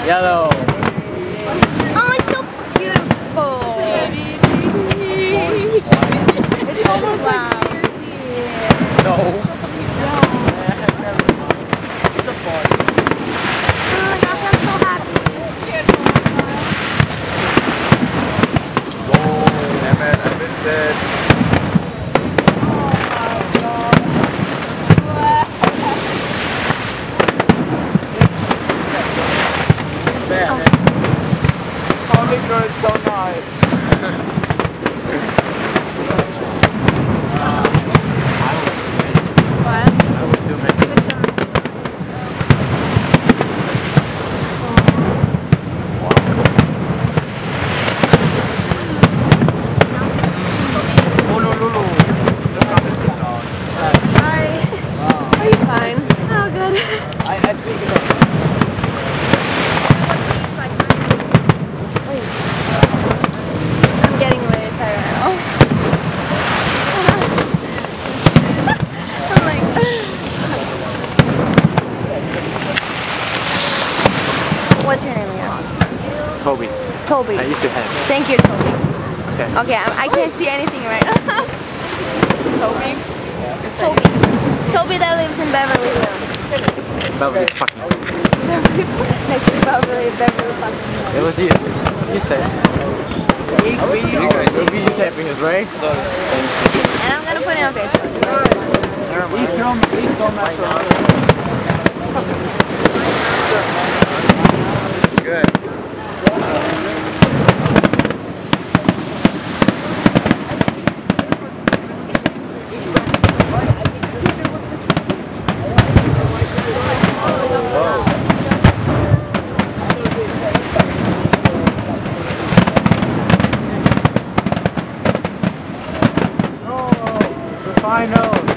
Yellow. Oh, it's so beautiful. It's almost like New Year's Eve. No. Oh my gosh, I'm so happy. Oh, damn it, I missed it. Oh, the girl's so nice. What? I would do it. Oh, Lulu. Look at the sit down. Sorry. Are you fine? Oh, good. I speak it up. I'm getting really tired now. I'm like... What's your name again? Toby. Toby. I used to have. Thank you, Toby. Okay. Okay, I can't see anything right now. Toby? Toby. Toby that lives in Beverly Hills. Beverly fucking. Next to Beverly fucking Hills. It was you. You said. You'll be tapping us, right? And I'm gonna put it on Facebook. Please don't mess around. Good. Final.